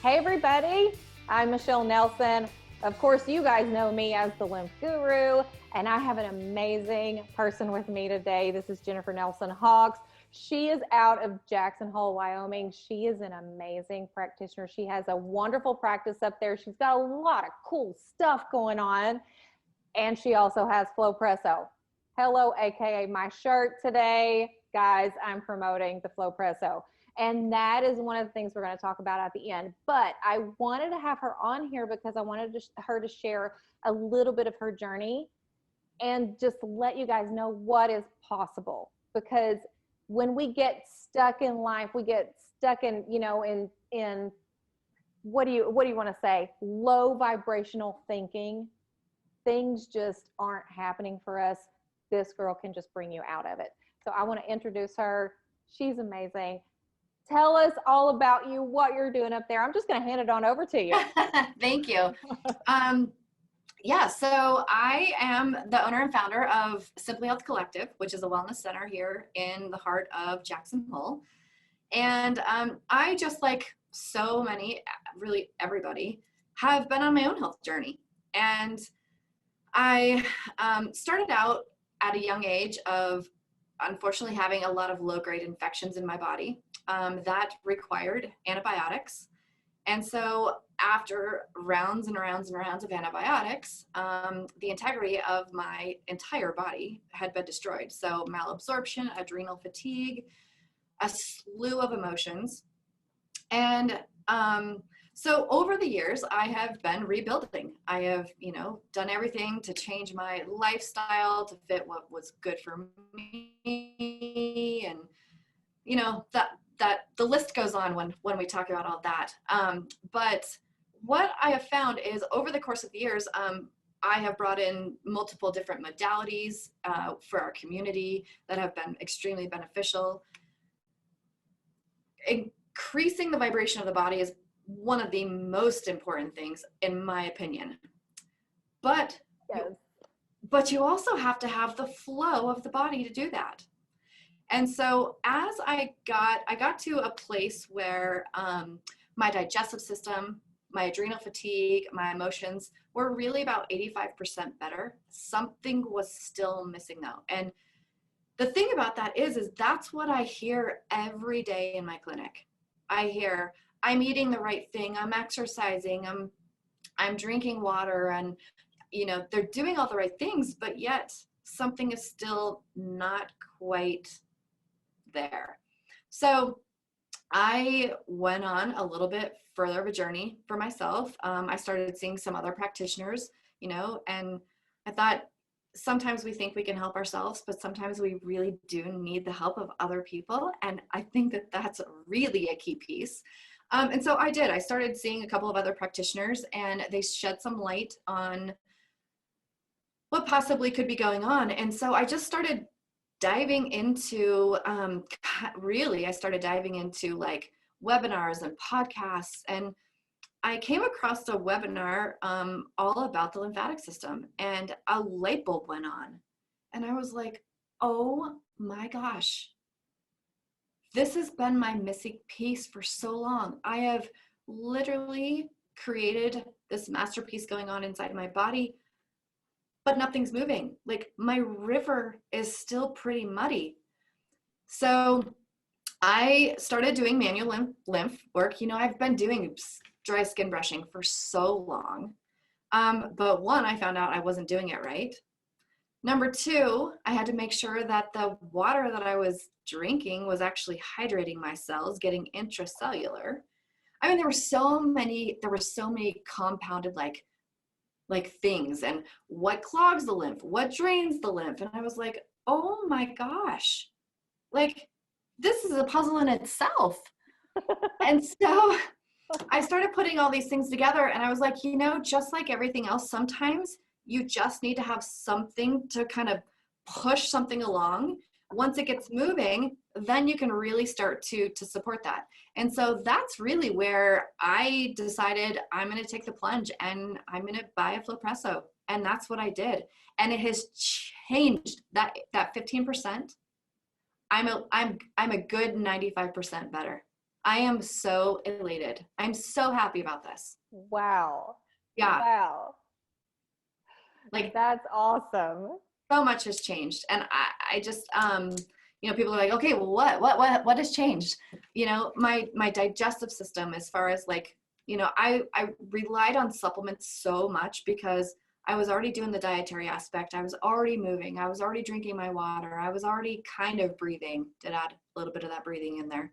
Hey everybody, I'm Michelle Nelson. Of course, you guys know me as the Lymph Guru, and I have an amazing person with me today. This is Jennifer Nelson Hawks. She is out of Jackson Hole, Wyoming. She is an amazing practitioner. She has a wonderful practice up there. She's got a lot of cool stuff going on, and she also has Flowpresso. Hello, aka my shirt today. Guys, I'm promoting the Flowpresso. And that is one of the things we're going to talk about at the end. But I wanted to have her on here because I wanted her to share a little bit of her journey and just let you guys know what is possible. Because when we get stuck in life, we get stuck in, in what do you want to say? Low vibrational thinking. Things just aren't happening for us. This girl can just bring you out of it. So I want to introduce her. She's amazing. Tell us all about you, what you're doing up there. I'm just going to hand it on over to you. Thank you. So I am the owner and founder of Simply Health Collective, which is a wellness center here in the heart of Jackson Hole. And I, just like so many, really everybody, have been on my own health journey. And I started out at a young age of, unfortunately, having a lot of low-grade infections in my body that required antibiotics. And so after rounds and rounds and rounds of antibiotics, the integrity of my entire body had been destroyed. So malabsorption, adrenal fatigue, a slew of emotions. And so over the years, I have been rebuilding. I have, done everything to change my lifestyle to fit what was good for me. And, that the list goes on when we talk about all that. But what I have found is over the course of the years, I have brought in multiple different modalities for our community that have been extremely beneficial. Increasing the vibration of the body is one of the most important things, in my opinion. But you also have to have the flow of the body to do that. And so as I got to a place where my digestive system, my adrenal fatigue, my emotions were really about 85% better. Something was still missing though. And the thing about that is that's what I hear every day in my clinic. I hear, I'm eating the right thing, I'm exercising, I'm drinking water, and they're doing all the right things, but yet something is still not quite there. So I went on a little bit further of a journey for myself. I started seeing some other practitioners, and I thought sometimes we think we can help ourselves, but sometimes we really do need the help of other people. And I think that that's really a key piece. And so I did. I started seeing a couple of other practitioners, and they shed some light on what possibly could be going on. And so I just started diving into, I started diving into like webinars and podcasts, and I came across a webinar all about the lymphatic system, and a light bulb went on, and I was like, oh my gosh, this has been my missing piece for so long. I have literally created this masterpiece going on inside my body, but nothing's moving. Like my river is still pretty muddy. So I started doing manual lymph work. I've been doing dry skin brushing for so long. But one, I found out I wasn't doing it right. Number two, I had to make sure that the water that I was drinking was actually hydrating my cells, getting intracellular. I mean, there were so many compounded like things, and what clogs the lymph, what drains the lymph. And I was like, oh my gosh, like this is a puzzle in itself. And so I started putting all these things together, and I was like, just like everything else, sometimes you just need to have something to kind of push something along. Once it gets moving, then you can really start to support that. And so that's really where I decided I'm going to take the plunge and I'm going to buy a Flowpresso. And that's what I did. And it has changed that 15%. I'm a good 95% better. I am so elated. I'm so happy about this. Wow. Yeah. Wow. Like, that's awesome. so much has changed. And I just, people are like, okay, well, what has changed? My digestive system, as far as like, I relied on supplements so much because I was already doing the dietary aspect. I was already moving. I was already drinking my water. I was already kind of breathing. Did add a little bit of that breathing in there.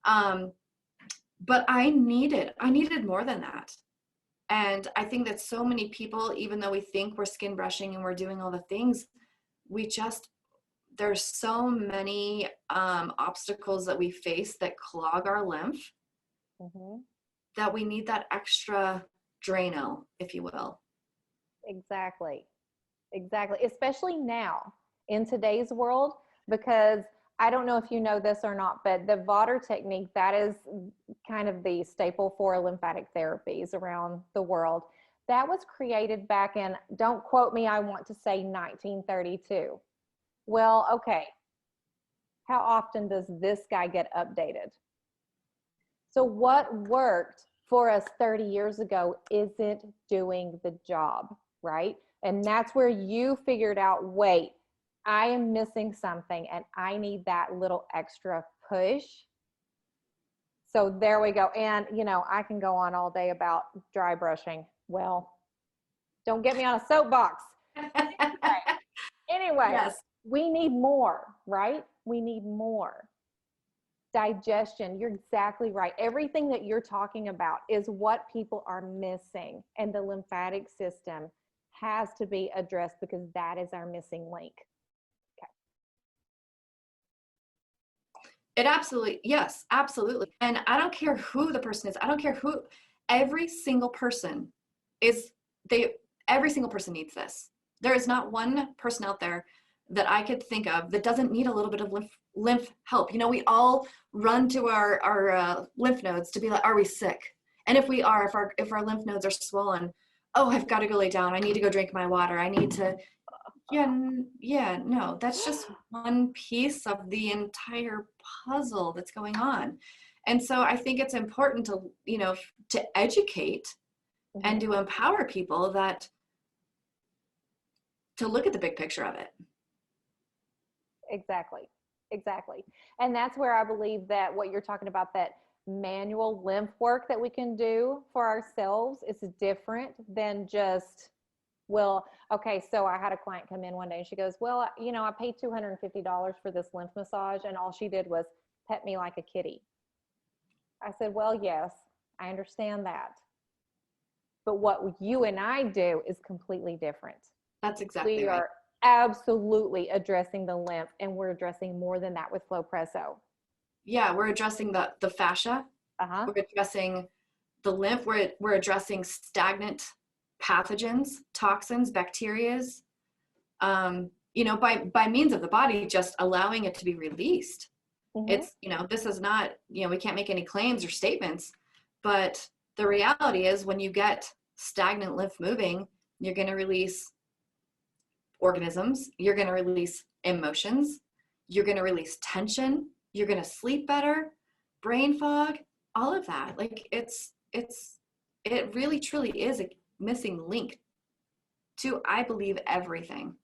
But I needed more than that. And I think that so many people, even though we think we're skin brushing and we're doing all the things, there's so many obstacles that we face that clog our lymph, that we need that extra Drano, if you will. Exactly. Especially now in today's world, because I don't know if you know this or not, but the water technique, that is kind of the staple for lymphatic therapies around the world. That was created back in, don't quote me, I want to say 1932. Well, okay. How often does this guy get updated? So what worked for us 30 years ago isn't doing the job, right? And that's where you figured out, wait, I am missing something and I need that little extra push. So there we go. And, I can go on all day about dry brushing. Well, don't get me on a soapbox. Anyway, yes. We need more, right? We need more. Digestion, you're exactly right. Everything that you're talking about is what people are missing. And the lymphatic system has to be addressed because that is our missing link. It absolutely, yes, absolutely. And I don't care who the person is. I don't care who, every single person every single person needs this. There is not one person out there that I could think of that doesn't need a little bit of lymph help. We all run to our lymph nodes to be like, are we sick? And if we are, if our lymph nodes are swollen, oh, I've got to go lay down. I need to go drink my water. I need to, no, that's just one piece of the entire puzzle that's going on. And so I think it's important to, to educate and to empower people to look at the big picture of it. Exactly. And that's where I believe that what you're talking about, that manual lymph work that we can do for ourselves, is different than just, well, okay, so I had a client come in one day and she goes, well, I paid $250 for this lymph massage and all she did was pet me like a kitty. I said, well, yes, I understand that. But what you and I do is completely different. That's exactly right. We are absolutely addressing the lymph, and we're addressing more than that with Flow Presso. Yeah, we're addressing the fascia. We're addressing the lymph. We're addressing stagnant pathogens, toxins, bacterias, by means of the body just allowing it to be released. It's, this is not, we can't make any claims or statements, but the reality is when you get stagnant lymph moving, you're going to release organisms, you're going to release emotions, you're going to release tension, you're going to sleep better, brain fog, all of that. Like it really truly is a missing link to, I believe, everything.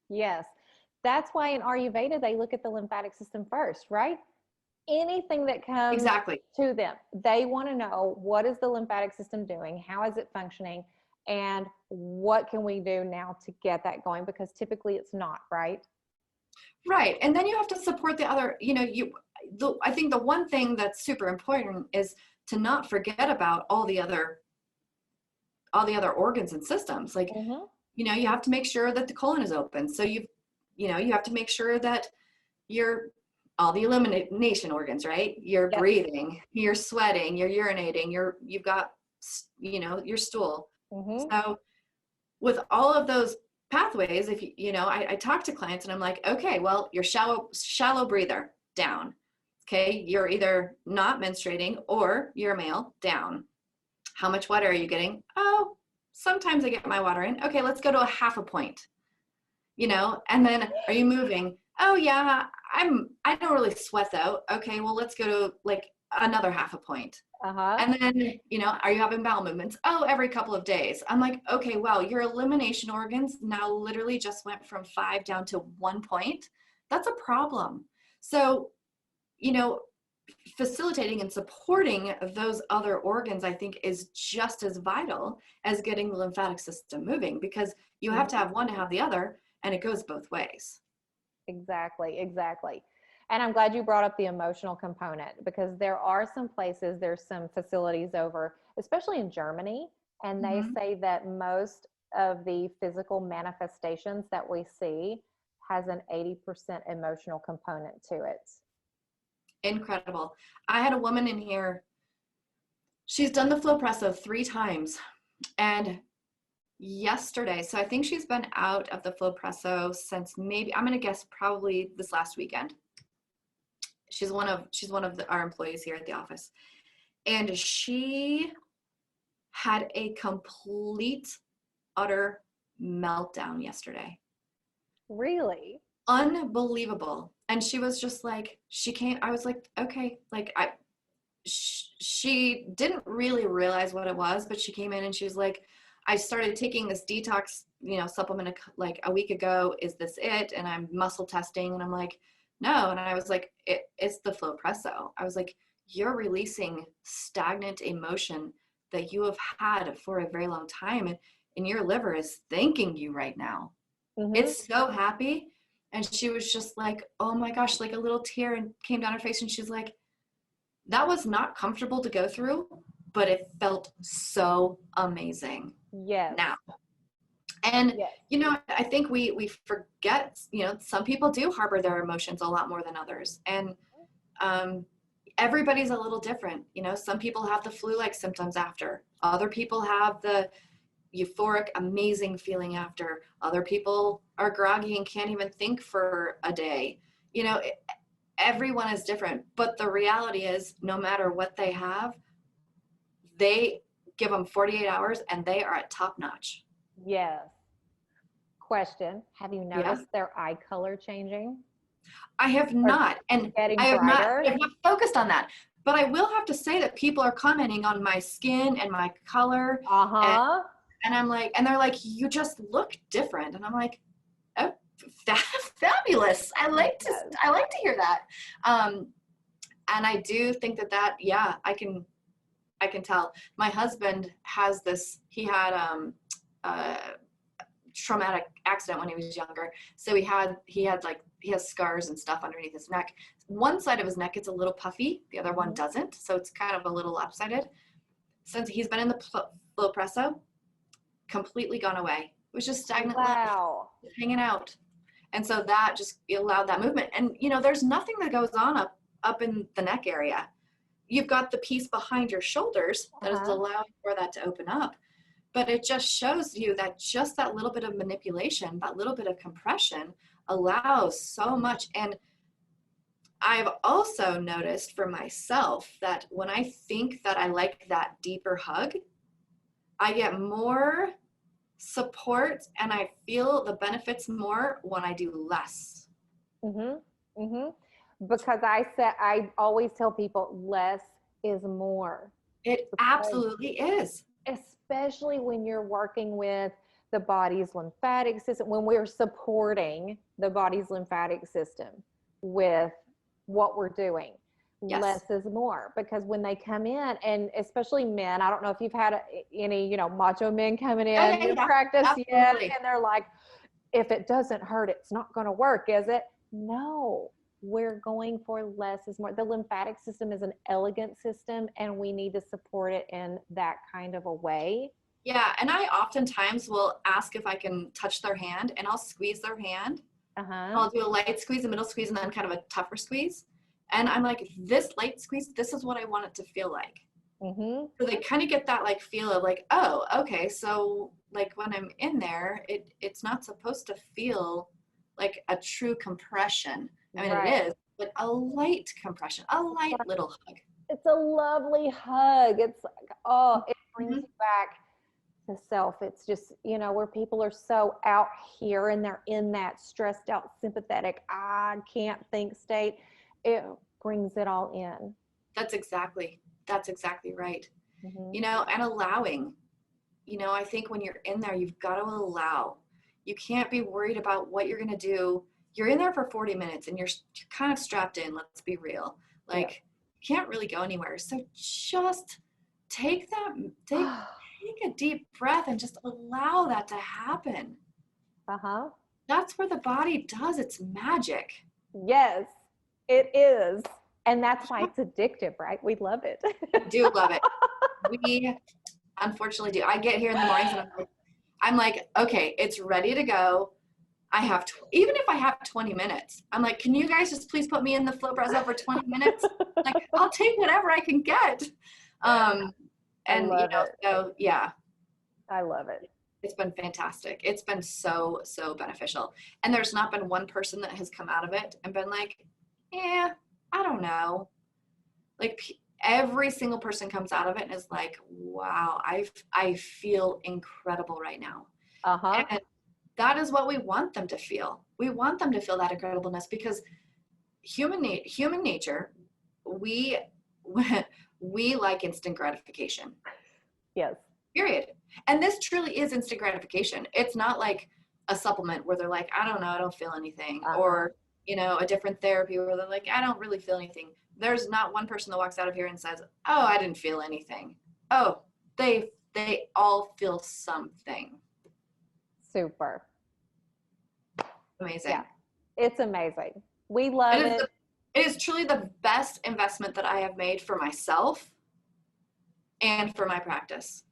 Yes. That's why in Ayurveda, they look at the lymphatic system first, right? Anything that comes to them, they want to know, what is the lymphatic system doing? How is it functioning? And what can we do now to get that going? Because typically it's not, right? Right. And then you have to support the other, I think the one thing that's super important is to not forget about all the other organs and systems. Like, you have to make sure that the colon is open. So you have to make sure that all the elimination organs, right? You're breathing, you're sweating, you're urinating, you've got, your stool. So with all of those pathways, if I talk to clients and I'm like, okay, well, you're shallow breather, down. Okay. You're either not menstruating or you're a male, down. How much water are you getting? Oh, sometimes I get my water in. Okay. Let's go to a half a point, and then are you moving? Oh yeah, I don't really sweat though. Okay. Well, let's go to like another half a point. Uh-huh. And then, are you having bowel movements? Oh, every couple of days. I'm like, okay, wow, your elimination organs now literally just went from 5 down to 1 point. That's a problem. So, you know, facilitating and supporting those other organs, I think, is just as vital as getting the lymphatic system moving, because you have to have one to have the other, and it goes both ways. Exactly, exactly. And I'm glad you brought up the emotional component, because there are some places, there's some facilities over, especially in Germany, and they Mm-hmm. say that most of the physical manifestations that we see has an 80% emotional component to it. Incredible. I had a woman in here, she's done the flow presso 3 times, and yesterday, so I think she's been out of the flow presso since, maybe, I'm going to guess, probably this last weekend. She's one of our employees here at the office, and she had a complete, utter meltdown yesterday. Really? Unbelievable. And she was just like, she can't, I was like, okay, like, she didn't really realize what it was, but she came in and she was like, I started taking this detox, supplement like a week ago. Is this it? And I'm muscle testing, and I'm like, no. And I was like, it's the flow presso. I was like, you're releasing stagnant emotion that you have had for a very long time, and your liver is thanking you right now. Mm-hmm. It's so happy. And she was just like, oh my gosh, like a little tear and came down her face, and she's like, that was not comfortable to go through, but it felt so amazing. Yes. Now. And, yes. I think we forget, some people do harbor their emotions a lot more than others. And everybody's a little different. Some people have the flu-like symptoms after. Other people have the euphoric, amazing feeling after. Other people are groggy and can't even think for a day. Everyone is different, but the reality is, no matter what they have, they give them 48 hours and they are at top notch. Yes. Question: have you Yeah. noticed their eye color changing? I have not, and getting I have brighter? not focused on that. But I will have to say that people are commenting on my skin and my color, Uh-huh. and I'm like, and they're like, you just look different, and I'm like, oh, fabulous! I like to hear that. And I do think that yeah, I can tell. My husband has this. He had a traumatic accident when he was younger, so he has scars and stuff underneath his neck. One side of his neck gets a little puffy, the other one doesn't, so it's kind of a little lopsided. Since he's been in the flow presso, completely gone away. It was just stagnant Wow. lymph hanging out. And so that just allowed that movement. And there's nothing that goes on up in the neck area. You've got the piece behind your shoulders that is allowing for that to open up. But it just shows you that just that little bit of manipulation, that little bit of compression allows so much. And I've also noticed for myself that when I think that I like that deeper hug, I get more support and I feel the benefits more when I do less. Mm-hmm. Mm-hmm. Because I always tell people less is more. It absolutely is. Especially when you're working with the body's lymphatic system, when we're supporting the body's lymphatic system with what we're doing. Yes. Less is more, because when they come in, and especially men, I don't know if you've had any, macho men coming in to practice yet, and they're like, if it doesn't hurt, it's not going to work, is it? No, we're going for less is more. The lymphatic system is an elegant system, and we need to support it in that kind of a way. Yeah, and I oftentimes will ask if I can touch their hand, and I'll squeeze their hand. I'll do a light squeeze, a middle squeeze, and then kind of a tougher squeeze. And I'm like, this light squeeze, this is what I want it to feel like. So they kind of get that like feel of like, oh, okay, so like when I'm in there, it's not supposed to feel like a true compression. I mean, it is, but a light compression, a light little hug. It's a lovely hug. It's like, oh, it brings you back to self. It's just, where people are so out here and they're in that stressed out, sympathetic, I can't think state. It brings it all in. That's exactly right. Mm-hmm. You know, and allowing, you know, I think when you're in there, you've got to allow. You can't be worried about what you're going to do. You're in there for 40 minutes and you're kind of strapped in. Let's be real. Like, you can't really go anywhere. So just take a deep breath and just allow that to happen. Uh-huh. That's where the body does its magic. Yes, it is. And that's why it's addictive, right? We love it. I do love it. We unfortunately do. I get here in the mornings and I'm like, okay, it's ready to go. I have, even if I have 20 minutes, I'm like, can you guys just please put me in the flow press for 20 minutes? Like, I'll take whatever I can get. And you know, so yeah. I love it. It's been fantastic. It's been so, so beneficial. And there's not been one person that has come out of it and been like, yeah, I don't know. Like every single person comes out of it and is like, wow, I feel incredible right now. Uh-huh. And that is what we want them to feel. We want them to feel that incredibleness because human nature, we like instant gratification. Yes. Period. And this truly is instant gratification. It's not like a supplement where they're like, I don't know, I don't feel anything. Uh-huh. Or, you know, a different therapy where they're like, I don't really feel anything. There's not one person that walks out of here and says, oh, I didn't feel anything. Oh, they all feel something. Super. Amazing. Yeah, it's amazing. We love it. It is truly the best investment that I have made for myself and for my practice.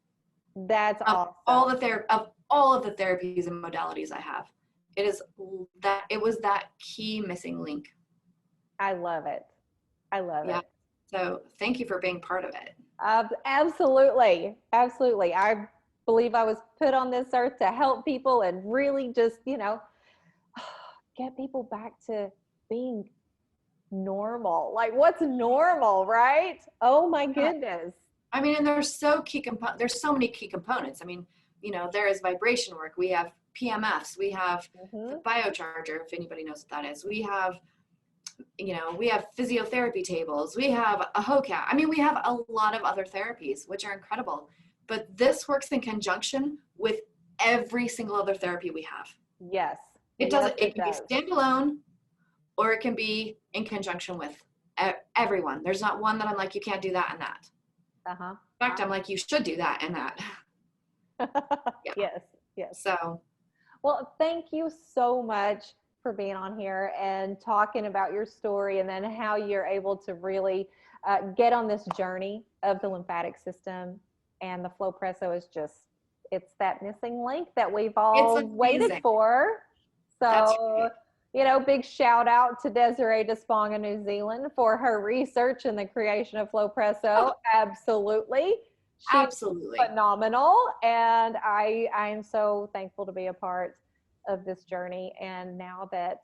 That's awesome. Of all of the therapies and modalities I have, it was that key missing link. I love it. I love it. So thank you for being part of it. Absolutely. Absolutely. I believe I was put on this earth to help people and really just, you know, get people back to being normal. Like, what's normal, right? Oh my goodness. I mean, and there's so many key components. I mean, you know, there is vibration work. We have PMFs. We have the biocharger, if anybody knows what that is. We have, you know, we have physiotherapy tables. We have a HOCAT. I mean, we have a lot of other therapies, which are incredible. But this works in conjunction with every single other therapy we have. Yes. It can be standalone, or it can be in conjunction with everyone. There's not one that I'm like, you can't do that and that. Uh-huh. In fact, I'm like, you should do that and that. Yes. Yes. So, well, thank you so much for being on here and talking about your story and then how you're able to really get on this journey of the lymphatic system. And the Flow Presso is just, it's that missing link that we've all waited for. So, you know, big shout out to Desiree Despong in New Zealand for her research and the creation of Flow Presso. Absolutely. She's phenomenal. And I am so thankful to be a part of this journey. And now that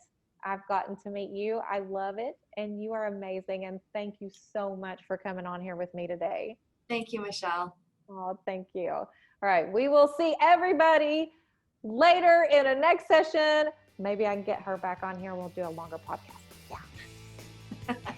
I've gotten to meet you, I love it. And you are amazing. And thank you so much for coming on here with me today. Thank you, Michelle. Oh, thank you. All right. We will see everybody later in a next session. Maybe I can get her back on here and we'll do a longer podcast. Yeah.